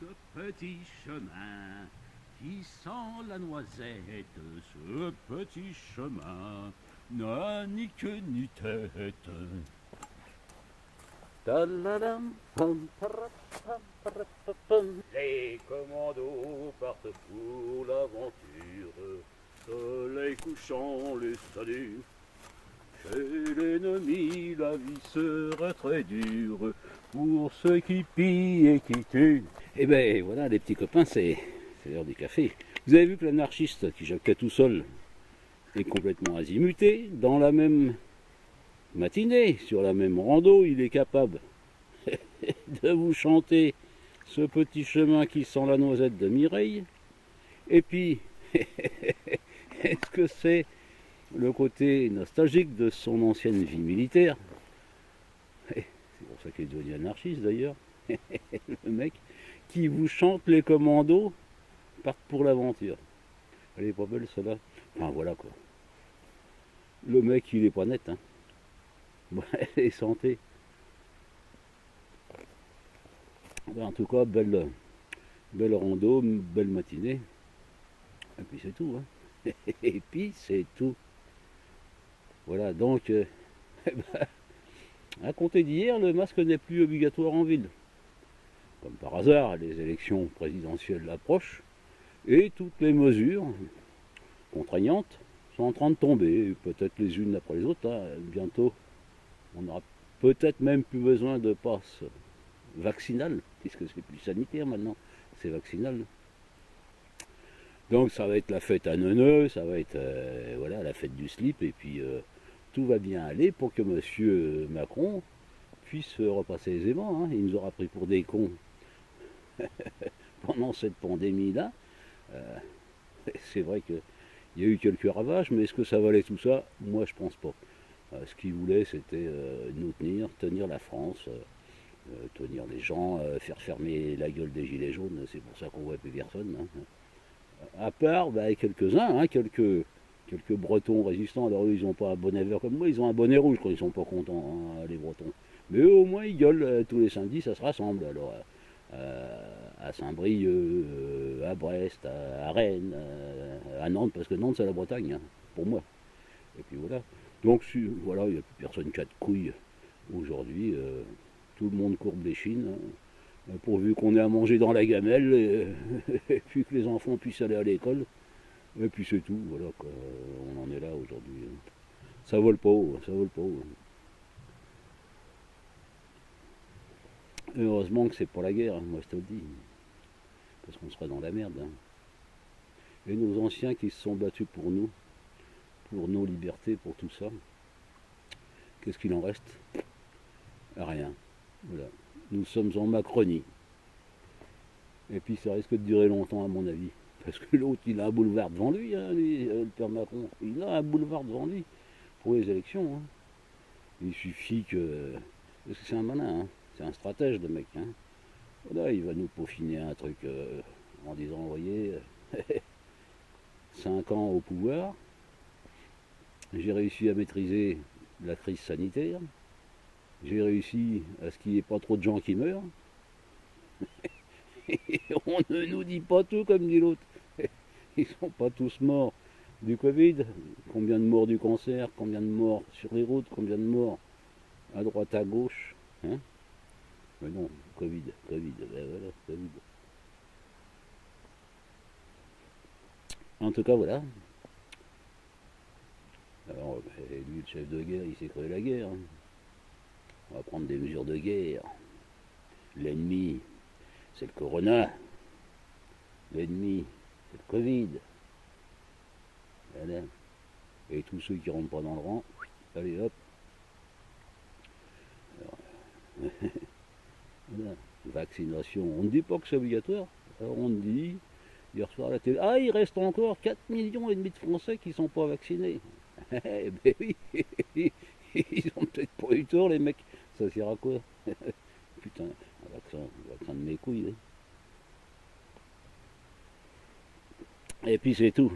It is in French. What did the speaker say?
Ce petit chemin qui sent la noisette, ce petit chemin n'a ni queue ni tête. Les commandos partent pour l'aventure, soleil couchant les salue. Chez l'ennemi la vie sera très dure pour ceux qui pillent et qui tuent. Et ben voilà les petits copains, c'est l'heure du café. Vous avez vu que l'anarchiste qui jaquait tout seul est complètement azimuté. Dans la même matinée, sur la même rando, il est capable de vous chanter ce petit chemin qui sent la noisette de Mireille. Et puis, est-ce que c'est le côté nostalgique de son ancienne vie militaire? C'est pour ça qu'il est devenu anarchiste d'ailleurs. Le mec qui vous chante les commandos partent pour l'aventure. Elle est pas belle celle-là. Enfin voilà quoi. Le mec il est pas net hein. Bon, allez, santé. En tout cas, belle rando, belle matinée. Et puis c'est tout. Hein. Et puis c'est tout. Voilà, donc, à compter d'hier, le masque n'est plus obligatoire en ville. Comme par hasard, les élections présidentielles approchent et toutes les mesures contraignantes sont en train de tomber, peut-être les unes après les autres. Hein. Bientôt, on n'aura peut-être même plus besoin de passe vaccinal, puisque c'est plus sanitaire maintenant, c'est vaccinal. Donc ça va être la fête à neuneux, ça va être voilà, la fête du slip, et puis tout va bien aller pour que M. Macron puisse repasser aisément. Hein. Il nous aura pris pour des cons pendant cette pandémie-là. C'est vrai qu'il y a eu quelques ravages, mais est-ce que ça valait tout ça? Moi, je pense pas. Ce qu'il voulait, c'était nous tenir la France, tenir les gens, faire fermer la gueule des gilets jaunes. C'est pour ça qu'on voit plus personne. Hein. À part quelques-uns, hein, quelques Bretons résistants. Alors eux, ils n'ont pas un bonnet vert comme moi, ils ont un bonnet rouge quand ils sont pas contents, hein, les Bretons. Mais eux, au moins, ils gueulent tous les samedis, ça se rassemble. Alors, à Saint-Brieuc, à Brest, à Rennes, à Nantes, parce que Nantes, c'est la Bretagne, hein, pour moi. Et puis voilà. Donc, voilà, il n'y a plus personne qui a de couilles aujourd'hui. Tout le monde courbe les chines. Hein, pourvu qu'on ait à manger dans la gamelle, et puis que les enfants puissent aller à l'école. Et puis c'est tout, voilà quoi. On en est là aujourd'hui. Ça vole pas haut, ça vole pas haut. Et heureusement que c'est pas la guerre, hein, moi je te le dis. Parce qu'on serait dans la merde. Hein. Et nos anciens qui se sont battus pour nous, pour nos libertés, pour tout ça, qu'est-ce qu'il en reste? Rien. Voilà. Nous sommes en Macronie. Et puis ça risque de durer longtemps à mon avis. Parce que l'autre, il a un boulevard devant lui, hein, le père Macron. Il a un boulevard devant lui pour les élections. Hein. Il suffit que... Parce que c'est un malin, hein. C'est un stratège, le mec. Hein. Voilà, il va nous peaufiner un truc en disant, vous voyez, 5 ans au pouvoir, j'ai réussi à maîtriser la crise sanitaire, j'ai réussi à ce qu'il n'y ait pas trop de gens qui meurent. Et on ne nous dit pas tout, comme dit l'autre. Ils sont pas tous morts du Covid. Combien de morts du cancer? Combien de morts sur les routes? Combien de morts à droite, à gauche? Hein? Mais non, Covid, ben voilà, Covid. En tout cas, voilà. Alors, lui, le chef de guerre, il s'est créé la guerre. Hein. On va prendre des mesures de guerre. L'ennemi, c'est le corona. L'ennemi, c'est le Covid. Voilà. Et tous ceux qui rentrent pas dans le rang, allez hop. Alors, voilà. Vaccination. On ne dit pas que c'est obligatoire. Alors on dit, hier soir à la télé, ah il reste encore 4,5 millions de Français qui ne sont pas vaccinés. Eh ben oui, ils ont peut-être pas eu tort les mecs. Ça sert à quoi? Putain, un vaccin de mes couilles. Hein. Et puis c'est tout.